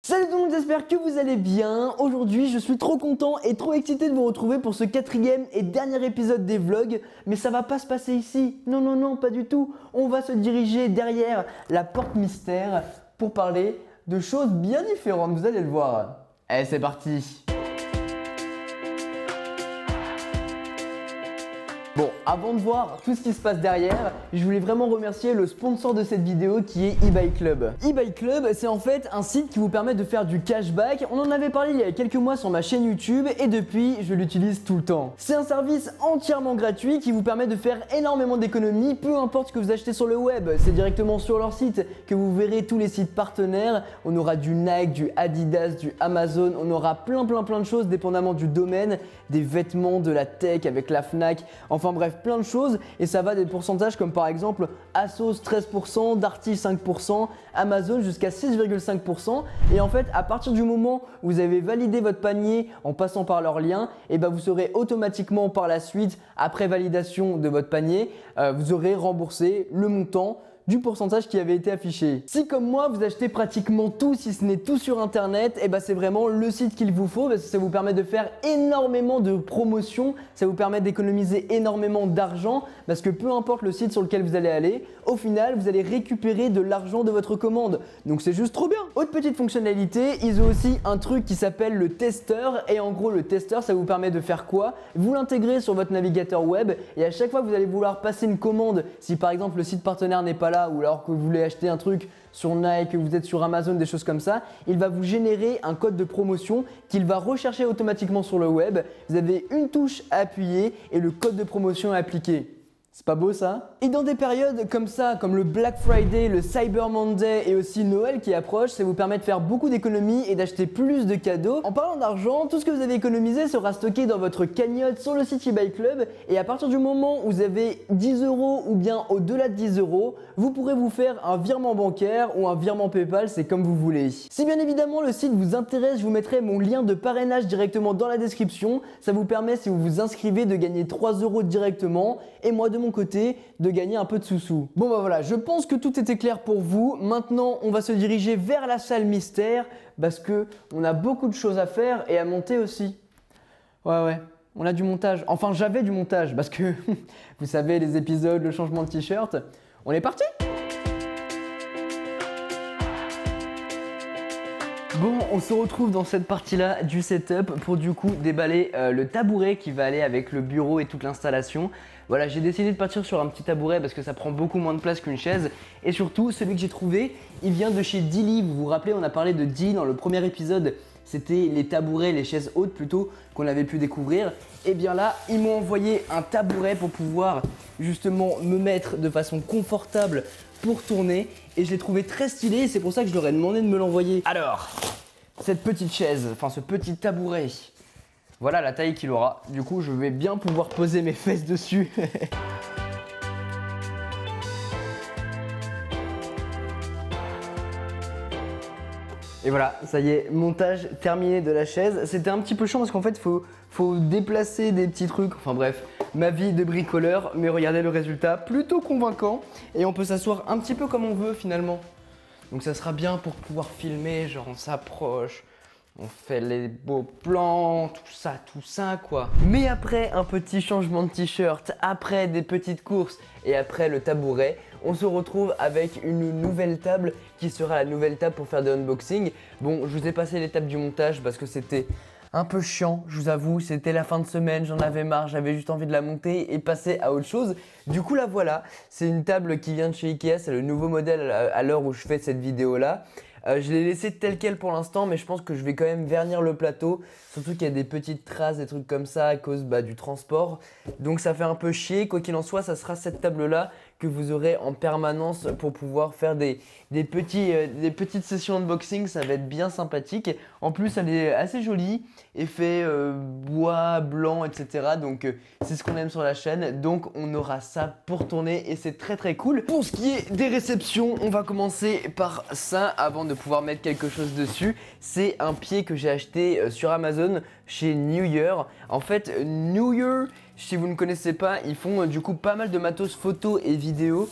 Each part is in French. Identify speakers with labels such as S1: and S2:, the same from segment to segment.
S1: Salut tout le monde, j'espère que vous allez bien. Aujourd'hui, je suis trop content et trop excité de vous retrouver pour ce quatrième et dernier épisode des vlogs. Mais ça va pas se passer ici. Non, non, non, pas du tout. On va se diriger derrière la porte mystère pour parler de choses bien différentes. Vous allez le voir. Allez, c'est parti. Bon, avant de voir tout ce qui se passe derrière, je voulais vraiment remercier le sponsor de cette vidéo qui est eBay Club. eBay Club, c'est en fait un site qui vous permet de faire du cashback. On en avait parlé il y a quelques mois sur ma chaîne YouTube et depuis, je l'utilise tout le temps. C'est un service entièrement gratuit qui vous permet de faire énormément d'économies, peu importe ce que vous achetez sur le web. C'est directement sur leur site que vous verrez tous les sites partenaires. On aura du Nike, du Adidas, du Amazon, on aura plein de choses dépendamment du domaine, des vêtements, de la tech avec la Fnac, enfin bref, plein de choses et ça va des pourcentages comme par exemple Asos 13%, Darty 5%, Amazon jusqu'à 6,5% et en fait à partir du moment où vous avez validé votre panier en passant par leur lien, et ben vous serez automatiquement par la suite, après validation de votre panier, vous aurez remboursé le montant du pourcentage qui avait été affiché. Si comme moi vous achetez pratiquement tout, si ce n'est tout sur internet, et ben c'est vraiment le site qu'il vous faut parce que ça vous permet de faire énormément de promotions, ça vous permet d'économiser énormément d'argent parce que peu importe le site sur lequel vous allez aller, au final vous allez récupérer de l'argent de votre commande. Donc c'est juste trop bien. Autre petite fonctionnalité, ils ont aussi un truc qui s'appelle le testeur et en gros le testeur ça vous permet de faire quoi? Vous l'intégrez sur votre navigateur web et à chaque fois que vous allez vouloir passer une commande, si par exemple le site partenaire n'est pas là ou alors que vous voulez acheter un truc sur Nike, que vous êtes sur Amazon, des choses comme ça, il va vous générer un code de promotion qu'il va rechercher automatiquement sur le web. Vous avez une touche à appuyer et le code de promotion est appliqué. C'est pas beau ça? Et dans des périodes comme ça, comme le Black Friday, le Cyber Monday et aussi Noël qui approche, ça vous permet de faire beaucoup d'économies et d'acheter plus de cadeaux. En parlant d'argent, tout ce que vous avez économisé sera stocké dans votre cagnotte sur le site eBay Club et à partir du moment où vous avez 10 € ou bien au-delà de 10 €, vous pourrez vous faire un virement bancaire ou un virement PayPal, c'est comme vous voulez. Si bien évidemment le site vous intéresse, je vous mettrai mon lien de parrainage directement dans la description. Ça vous permet, si vous vous inscrivez, de gagner 3 € directement et moi de mon côté de gagner un peu de sous-sous. Bon bah voilà, je pense que tout était clair pour vous. Maintenant, on va se diriger vers la salle mystère parce que on a beaucoup de choses à faire et à monter aussi. Ouais, on a du montage. Enfin, j'avais du montage parce que vous savez, les épisodes, le changement de t-shirt. On est parti? Bon, on se retrouve dans cette partie-là du setup pour du coup déballer le tabouret qui va aller avec le bureau et toute l'installation. Voilà, j'ai décidé de partir sur un petit tabouret parce que ça prend beaucoup moins de place qu'une chaise. Et surtout, celui que j'ai trouvé, il vient de chez Dilly. Vous vous rappelez, on a parlé de Dilly dans le premier épisode. C'était les tabourets, les chaises hautes plutôt, qu'on avait pu découvrir. Et bien là, ils m'ont envoyé un tabouret pour pouvoir justement me mettre de façon confortable pour tourner. Et je l'ai trouvé très stylé et c'est pour ça que je leur ai demandé de me l'envoyer. Alors, cette petite chaise, enfin ce petit tabouret, voilà la taille qu'il aura. Du coup, je vais bien pouvoir poser mes fesses dessus. Et voilà, ça y est, montage terminé de la chaise. C'était un petit peu chiant parce qu'en fait, faut déplacer des petits trucs. Enfin bref, ma vie de bricoleur. Mais regardez le résultat, plutôt convaincant. Et on peut s'asseoir un petit peu comme on veut finalement. Donc ça sera bien pour pouvoir filmer, genre on s'approche. On fait les beaux plans, tout ça quoi. Mais après un petit changement de t-shirt, après des petites courses et après le tabouret, on se retrouve avec une nouvelle table qui sera la nouvelle table pour faire des unboxings. Bon, je vous ai passé l'étape du montage parce que c'était un peu chiant, je vous avoue, c'était la fin de semaine, j'en avais marre, j'avais juste envie de la monter et passer à autre chose. Du coup la voilà, c'est une table qui vient de chez Ikea, c'est le nouveau modèle à l'heure où je fais cette vidéo là. Je l'ai laissé tel quel pour l'instant, mais je pense que je vais quand même vernir le plateau. Surtout qu'il y a des petites traces, des trucs comme ça à cause du transport. Donc ça fait un peu chier. Quoi qu'il en soit, ça sera cette table-là que vous aurez en permanence pour pouvoir faire des petites sessions unboxing. Ça va être bien sympathique. En plus, elle est assez jolie. Effet bois, blanc, etc. Donc c'est ce qu'on aime sur la chaîne. Donc on aura ça pour tourner et c'est très cool. Pour ce qui est des réceptions, on va commencer par ça avant de pouvoir mettre quelque chose dessus. C'est un pied que j'ai acheté sur Amazon chez New Year. En fait, New Year, Si vous ne connaissez pas, ils font du coup pas mal de matos photo et vidéo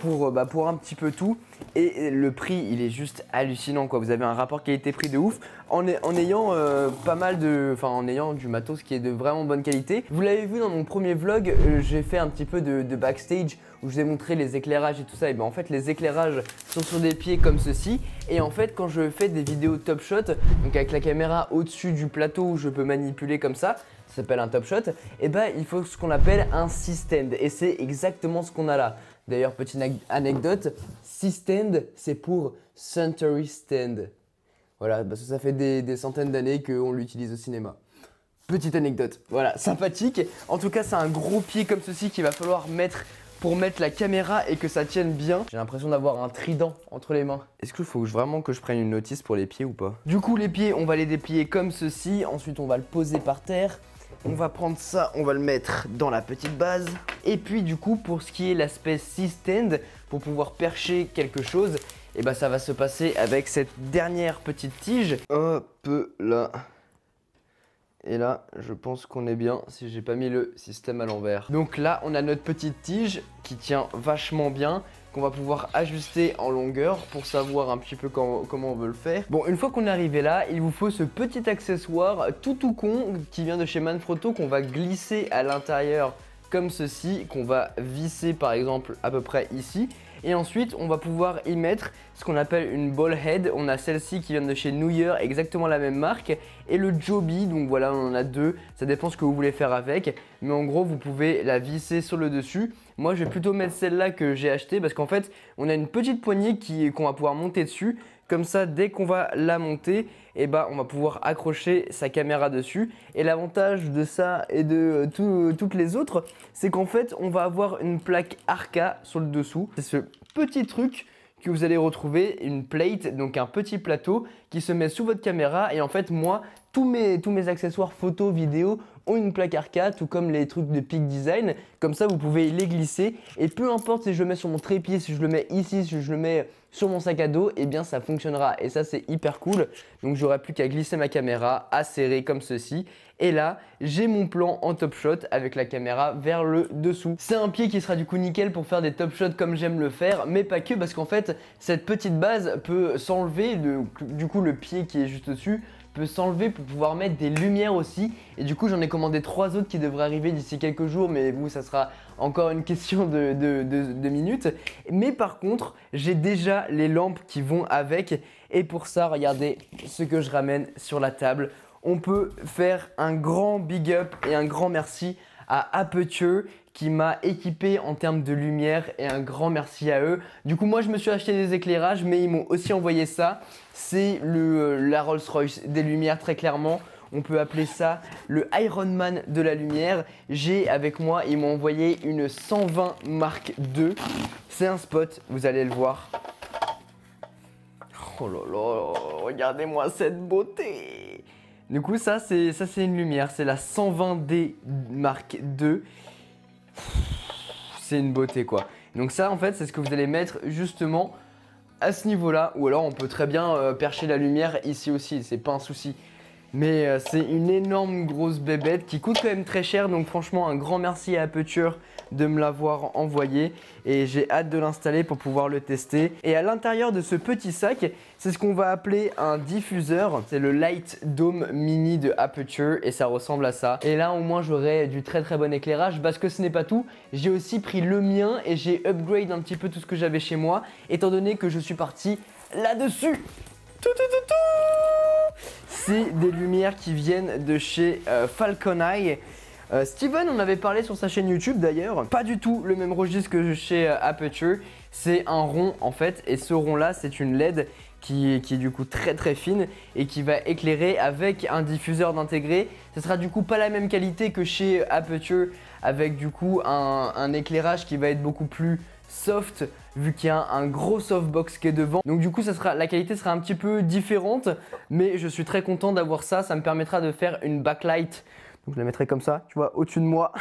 S1: pour un petit peu tout. Et le prix, il est juste hallucinant quoi. Vous avez un rapport qualité-prix de ouf en ayant en ayant du matos qui est de vraiment bonne qualité. Vous l'avez vu dans mon premier vlog, j'ai fait un petit peu de backstage où je vous ai montré les éclairages et tout ça. Et ben en fait, les éclairages sont sur des pieds comme ceci. Et en fait, quand je fais des vidéos top shot, donc avec la caméra au-dessus du plateau où je peux manipuler comme ça s'appelle un top shot, et ben il faut ce qu'on appelle un C-stand et c'est exactement ce qu'on a là. D'ailleurs, petite anecdote, C-stand c'est pour Century Stand. Voilà, parce que ça fait des centaines d'années qu'on l'utilise au cinéma. Petite anecdote, voilà, sympathique. En tout cas, c'est un gros pied comme ceci qu'il va falloir mettre pour mettre la caméra et que ça tienne bien. J'ai l'impression d'avoir un trident entre les mains. Est-ce qu'il faut vraiment que je prenne une notice pour les pieds ou pas? Du coup, les pieds, on va les déplier comme ceci. Ensuite, on va le poser par terre. On va prendre ça, on va le mettre dans la petite base. Et puis du coup, pour ce qui est l'aspect C-stand, pour pouvoir percher quelque chose, et ben ça va se passer avec cette dernière petite tige. Hop là. Et là, je pense qu'on est bien si j'ai pas mis le système à l'envers. Donc là, on a notre petite tige qui tient vachement bien, qu'on va pouvoir ajuster en longueur pour savoir un petit peu comment on veut le faire. Bon, une fois qu'on est arrivé là, il vous faut ce petit accessoire tout con qui vient de chez Manfrotto qu'on va glisser à l'intérieur comme ceci, qu'on va visser par exemple à peu près ici. Et ensuite, on va pouvoir y mettre ce qu'on appelle une ball head. On a celle-ci qui vient de chez New Year, exactement la même marque. Et le Joby, donc voilà, on en a deux. Ça dépend ce que vous voulez faire avec. Mais en gros, vous pouvez la visser sur le dessus. Moi, je vais plutôt mettre celle-là que j'ai achetée parce qu'en fait, on a une petite poignée qu'on va pouvoir monter dessus. Comme ça, dès qu'on va la monter, eh ben, on va pouvoir accrocher sa caméra dessus. Et l'avantage de ça et de toutes les autres, c'est qu'en fait, on va avoir une plaque Arca sur le dessous. C'est ce petit truc que vous allez retrouver, une plate, donc un petit plateau qui se met sous votre caméra. Et en fait, moi, tous mes accessoires photo, vidéo ont une plaque Arca, tout comme les trucs de Peak Design. Comme ça, vous pouvez les glisser. Et peu importe si je le mets sur mon trépied, si je le mets ici, si je le mets sur mon sac à dos, eh bien ça fonctionnera. Et ça, c'est hyper cool. Donc, j'aurai plus qu'à glisser ma caméra, à serrer comme ceci. Et là, j'ai mon plan en top shot avec la caméra vers le dessous. C'est un pied qui sera du coup nickel pour faire des top shots comme j'aime le faire, mais pas que, parce qu'en fait, cette petite base peut s'enlever. Du coup, le pied qui est juste dessus peut s'enlever pour pouvoir mettre des lumières aussi. Et du coup, j'en ai commandé 3 autres qui devraient arriver d'ici quelques jours, mais vous, ça sera encore une question de minutes. Mais par contre, j'ai déjà les lampes qui vont avec. Et pour ça, regardez ce que je ramène sur la table. On peut faire un grand big up et un grand merci à Aputure qui m'a équipé en termes de lumière et un grand merci à eux. Du coup, moi, je me suis acheté des éclairages, mais ils m'ont aussi envoyé ça. C'est la Rolls-Royce des lumières, très clairement. On peut appeler ça le Iron Man de la lumière. J'ai avec moi, ils m'ont envoyé une 120 Mark II. C'est un spot, vous allez le voir. Oh là là, regardez-moi cette beauté. Du coup, ça c'est une lumière, c'est la 120D Mark II. C'est une beauté quoi. Donc ça en fait, c'est ce que vous allez mettre justement à ce niveau-là. Ou alors on peut très bien percher la lumière ici aussi, c'est pas un souci. Mais c'est une énorme grosse bébête qui coûte quand même très cher. Donc franchement, un grand merci à Aputure de me l'avoir envoyé. Et j'ai hâte de l'installer pour pouvoir le tester. Et à l'intérieur de ce petit sac, c'est ce qu'on va appeler un diffuseur. C'est le Light Dome Mini de Aputure et ça ressemble à ça. Et là, au moins, j'aurai du très bon éclairage parce que ce n'est pas tout. J'ai aussi pris le mien et j'ai upgrade un petit peu tout ce que j'avais chez moi, étant donné que je suis parti là-dessus. C'est des lumières qui viennent de chez Falcon Eye. Steven en avait parlé sur sa chaîne YouTube d'ailleurs. Pas du tout le même registre que chez Aputure. C'est un rond en fait. Et ce rond là, c'est une LED qui est du coup très fine et qui va éclairer avec un diffuseur d'intégrer. Ce sera du coup pas la même qualité que chez Aputure avec du coup un éclairage qui va être beaucoup plus soft vu qu'il y a un gros softbox qui est devant. Donc du coup la qualité sera un petit peu différente, mais je suis très content d'avoir ça. Ça me permettra de faire une backlight. Donc je la mettrai comme ça, tu vois, au-dessus de moi,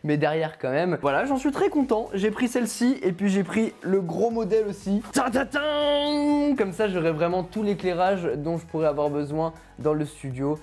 S1: mais derrière quand même. Voilà, j'en suis très content. J'ai pris celle-ci et puis j'ai pris le gros modèle aussi. Comme ça, j'aurai vraiment tout l'éclairage dont je pourrais avoir besoin dans le studio.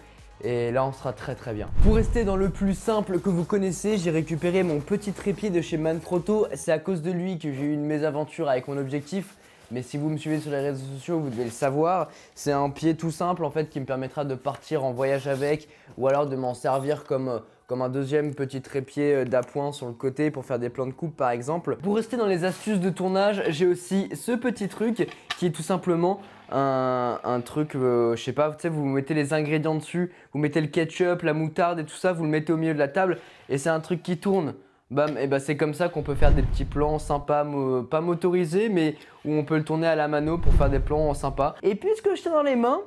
S1: Et là on sera très bien. Pour rester dans le plus simple que vous connaissez, j'ai récupéré mon petit trépied de chez Manfrotto. C'est à cause de lui que j'ai eu une mésaventure avec mon objectif. Mais si vous me suivez sur les réseaux sociaux, vous devez le savoir. C'est un pied tout simple en fait qui me permettra de partir en voyage avec, ou alors de m'en servir comme un deuxième petit trépied d'appoint sur le côté pour faire des plans de coupe par exemple. Pour rester dans les astuces de tournage, j'ai aussi ce petit truc qui est tout simplement un truc, je sais pas, tu sais, vous mettez les ingrédients dessus, vous mettez le ketchup, la moutarde et tout ça, vous le mettez au milieu de la table et c'est un truc qui tourne. Bam, et bah c'est comme ça qu'on peut faire des petits plans sympas, pas motorisés, mais où on peut le tourner à la mano pour faire des plans sympas. Et puisque je tiens dans les mains,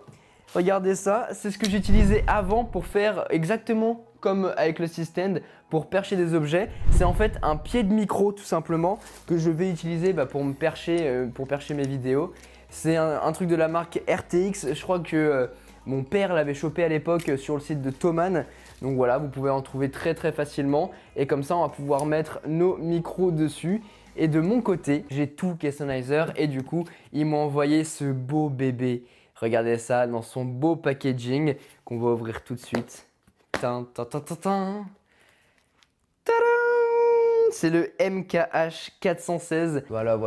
S1: regardez ça, c'est ce que j'utilisais avant pour faire exactement comme avec le C-Stand pour percher des objets. C'est en fait un pied de micro tout simplement que je vais utiliser pour me percher, pour percher mes vidéos. C'est un truc de la marque RTX, je crois que mon père l'avait chopé à l'époque sur le site de Thomann. Donc voilà, vous pouvez en trouver très facilement et comme ça on va pouvoir mettre nos micros dessus. Et de mon côté, j'ai tout Sennheiser et du coup, ils m'ont envoyé ce beau bébé. Regardez ça dans son beau packaging qu'on va ouvrir tout de suite. C'est le MKH 416. Voilà,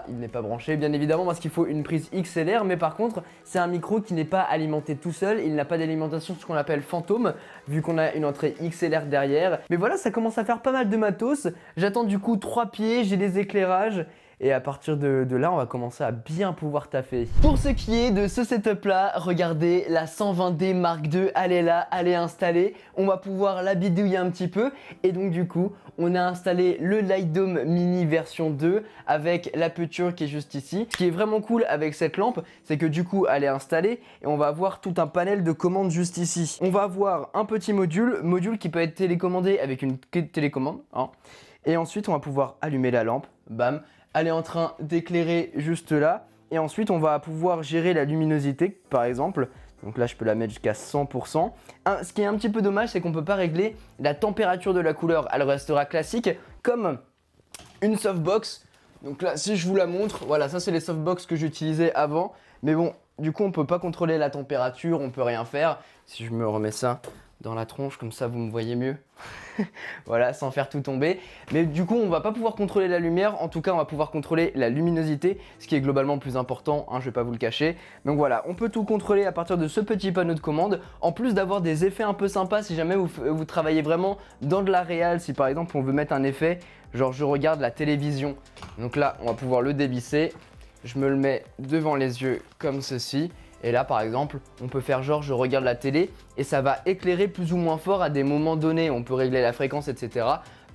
S1: il n'est pas branché bien évidemment parce qu'il faut une prise XLR, mais par contre c'est un micro qui n'est pas alimenté tout seul, il n'a pas d'alimentation ce qu'on appelle fantôme vu qu'on a une entrée XLR derrière. Mais voilà, ça commence à faire pas mal de matos. J'attends du coup 3 pieds, j'ai les éclairages. Et à partir de là, on va commencer à bien pouvoir taffer. Pour ce qui est de ce setup là, regardez la 120D Mark II, elle est là, elle est installée. On va pouvoir la bidouiller un petit peu. Et donc du coup, on a installé le Light Dome Mini version 2 avec l'aperture qui est juste ici. Ce qui est vraiment cool avec cette lampe, c'est que du coup, elle est installée et on va avoir tout un panel de commandes juste ici. On va avoir un petit module qui peut être télécommandé avec une télécommande. Hein. Et ensuite, on va pouvoir allumer la lampe, bam. Elle est en train d'éclairer juste là et ensuite on va pouvoir gérer la luminosité par exemple. Donc là je peux la mettre jusqu'à 100%. Ce qui est un petit peu dommage, c'est qu'on ne peut pas régler la température de la couleur. Elle restera classique comme une softbox. Donc là si je vous la montre, voilà, ça c'est les softbox que j'utilisais avant. Mais bon, du coup on ne peut pas contrôler la température, on ne peut rien faire. Si je me remets ça dans la tronche, comme ça vous me voyez mieux. Voilà, sans faire tout tomber. Mais du coup, on va pas pouvoir contrôler la lumière. En tout cas, on va pouvoir contrôler la luminosité, ce qui est globalement plus important, hein, je vais pas vous le cacher. Donc voilà, on peut tout contrôler à partir de ce petit panneau de commande. En plus d'avoir des effets un peu sympas si jamais vous travaillez vraiment dans de la réal. Si par exemple, on veut mettre un effet, genre je regarde la télévision. Donc là, on va pouvoir le dévisser. Je me le mets devant les yeux comme ceci. Et là par exemple, on peut faire genre je regarde la télé et ça va éclairer plus ou moins fort à des moments donnés. On peut régler la fréquence, etc.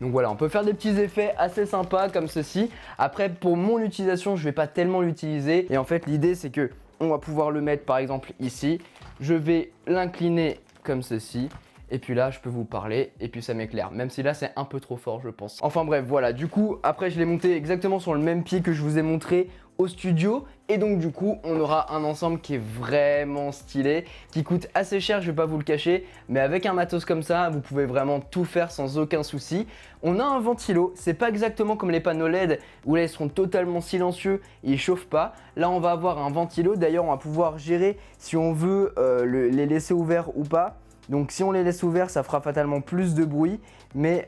S1: Donc voilà, on peut faire des petits effets assez sympas comme ceci. Après pour mon utilisation, je ne vais pas tellement l'utiliser. Et en fait l'idée c'est que on va pouvoir le mettre par exemple ici. Je vais l'incliner comme ceci. Et puis là, je peux vous parler et puis ça m'éclaire. Même si là, c'est un peu trop fort, je pense. Enfin bref, voilà. Du coup, après, je l'ai monté exactement sur le même pied que je vous ai montré au studio. Et donc, du coup, on aura un ensemble qui est vraiment stylé, qui coûte assez cher, je vais pas vous le cacher. Mais avec un matos comme ça, vous pouvez vraiment tout faire sans aucun souci. On a un ventilo. C'est pas exactement comme les panneaux LED où là, ils seront totalement silencieux et ils chauffent pas. Là, on va avoir un ventilo. D'ailleurs, on va pouvoir gérer si on veut les laisser ouverts ou pas. Donc si on les laisse ouverts, ça fera fatalement plus de bruit. Mais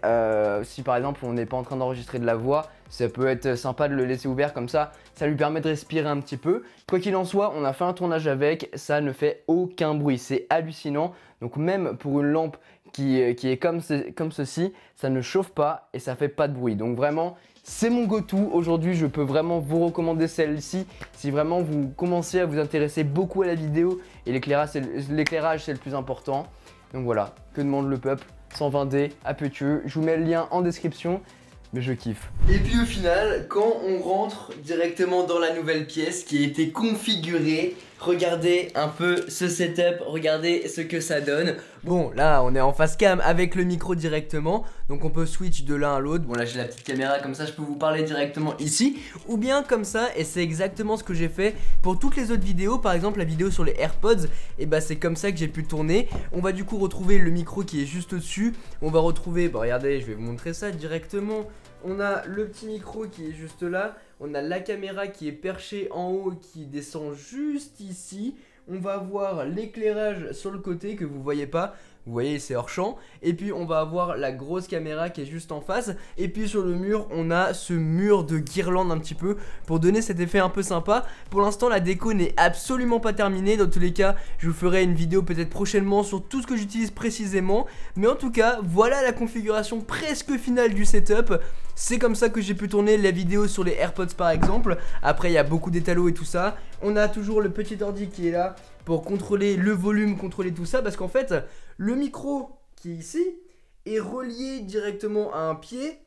S1: si par exemple on n'est pas en train d'enregistrer de la voix, ça peut être sympa de le laisser ouvert comme ça. Ça lui permet de respirer un petit peu. Quoi qu'il en soit, on a fait un tournage avec, ça ne fait aucun bruit. C'est hallucinant. Donc même pour une lampe qui est comme ceci, ça ne chauffe pas et ça fait pas de bruit. Donc vraiment, c'est mon go-to. Aujourd'hui, je peux vraiment vous recommander celle-ci si vraiment vous commencez à vous intéresser beaucoup à la vidéo et l'éclairage, c'est le plus important. Donc voilà, que demande le peuple, 120D, aperture, je vous mets le lien en description, mais je kiffe. Et puis au final, quand on rentre directement dans la nouvelle pièce qui a été configurée, regardez un peu ce setup, regardez ce que ça donne. Bon, là on est en face cam avec le micro directement, donc on peut switch de l'un à l'autre. Bon là j'ai la petite caméra, comme ça je peux vous parler directement ici, ou bien comme ça, et c'est exactement ce que j'ai fait pour toutes les autres vidéos. Par exemple la vidéo sur les AirPods, et bah c'est comme ça que j'ai pu tourner. On va du coup retrouver le micro qui est juste au-dessus. On va retrouver, bah regardez, je vais vous montrer ça directement. On a le petit micro qui est juste là. On a la caméra qui est perchée en haut qui descend juste ici. on va avoir l'éclairage sur le côté que vous voyez pas. Vous voyez, c'est hors champ. Et puis on va avoir la grosse caméra qui est juste en face. Et puis sur le mur, on a ce mur de guirlande un petit peu pour donner cet effet un peu sympa. Pour l'instant, la déco n'est absolument pas terminée. Dans tous les cas, je vous ferai une vidéo peut-être prochainement sur tout ce que j'utilise précisément. Mais en tout cas, voilà la configuration presque finale du setup. C'est comme ça que j'ai pu tourner la vidéo sur les AirPods par exemple. Après, il y a beaucoup d'étalos et tout ça. On a toujours le petit ordi qui est là pour contrôler le volume, contrôler tout ça. Parce qu'en fait, le micro qui est ici est relié directement à un pied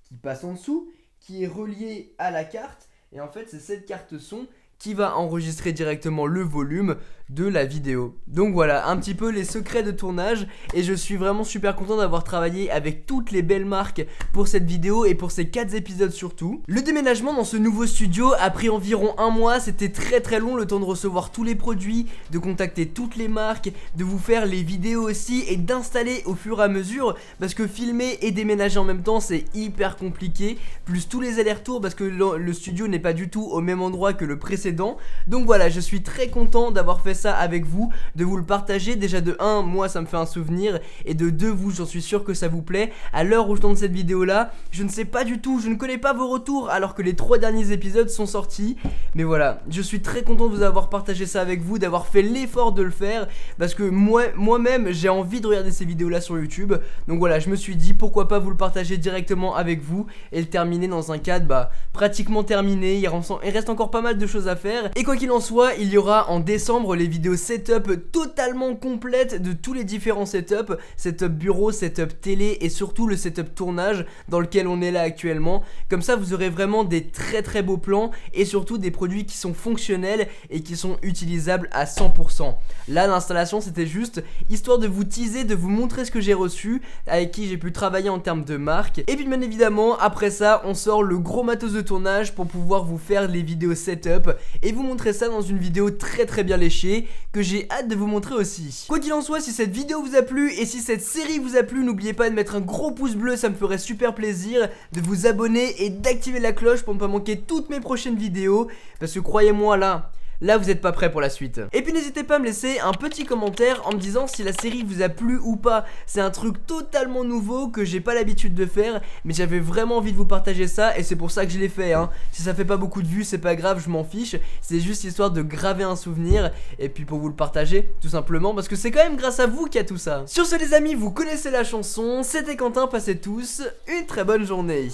S1: qui passe en dessous, qui est relié à la carte. Et en fait, c'est cette carte son qui va enregistrer directement le volume de la vidéo. Donc voilà, un petit peu les secrets de tournage. Et je suis vraiment super content d'avoir travaillé avec toutes les belles marques pour cette vidéo et pour ces 4 épisodes surtout. Le déménagement dans ce nouveau studio a pris environ 1 mois. C'était très long, le temps de recevoir tous les produits, de contacter toutes les marques, de vous faire les vidéos aussi et d'installer au fur et à mesure. Parce que filmer et déménager en même temps c'est hyper compliqué. Plus tous les allers-retours parce que le studio n'est pas du tout au même endroit que le précédent. Donc voilà, je suis très content d'avoir fait ça avec vous, de vous le partager. Déjà de 1, moi ça me fait un souvenir, et de 2, vous, j'en suis sûr que ça vous plaît. À l'heure où je tourne cette vidéo là, je ne sais pas du tout, je ne connais pas vos retours alors que les 3 derniers épisodes sont sortis. Mais voilà, je suis très content de vous avoir partagé ça avec vous, d'avoir fait l'effort de le faire, parce que moi-même j'ai envie de regarder ces vidéos là sur YouTube. Donc voilà, je me suis dit pourquoi pas vous le partager directement avec vous et le terminer dans un cadre pratiquement terminé. Il reste encore pas mal de choses à faire. Et quoi qu'il en soit, il y aura en décembre les vidéos setup totalement complètes de tous les différents setups. Setup bureau, setup télé et surtout le setup tournage dans lequel on est là actuellement. Comme ça vous aurez vraiment des très beaux plans et surtout des produits qui sont fonctionnels et qui sont utilisables à 100%. Là l'installation c'était juste histoire de vous teaser, de vous montrer ce que j'ai reçu, avec qui j'ai pu travailler en termes de marque. Et puis bien évidemment après ça on sort le gros matos de tournage pour pouvoir vous faire les vidéos setup et vous montrer ça dans une vidéo très bien léchée que j'ai hâte de vous montrer aussi. Quoi qu'il en soit, si cette vidéo vous a plu et si cette série vous a plu, n'oubliez pas de mettre un gros pouce bleu, ça me ferait super plaisir, de vous abonner et d'activer la cloche pour ne pas manquer toutes mes prochaines vidéos, parce que croyez-moi là vous êtes pas prêts pour la suite. Et puis n'hésitez pas à me laisser un petit commentaire en me disant si la série vous a plu ou pas. C'est un truc totalement nouveau que j'ai pas l'habitude de faire, mais j'avais vraiment envie de vous partager ça et c'est pour ça que je l'ai fait hein. Si ça fait pas beaucoup de vues c'est pas grave, je m'en fiche. C'est juste histoire de graver un souvenir et puis pour vous le partager tout simplement, parce que c'est quand même grâce à vous qu'il y a tout ça. Sur ce les amis, vous connaissez la chanson, c'était Quentin, passez tous une très bonne journée.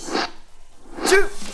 S1: Tchou.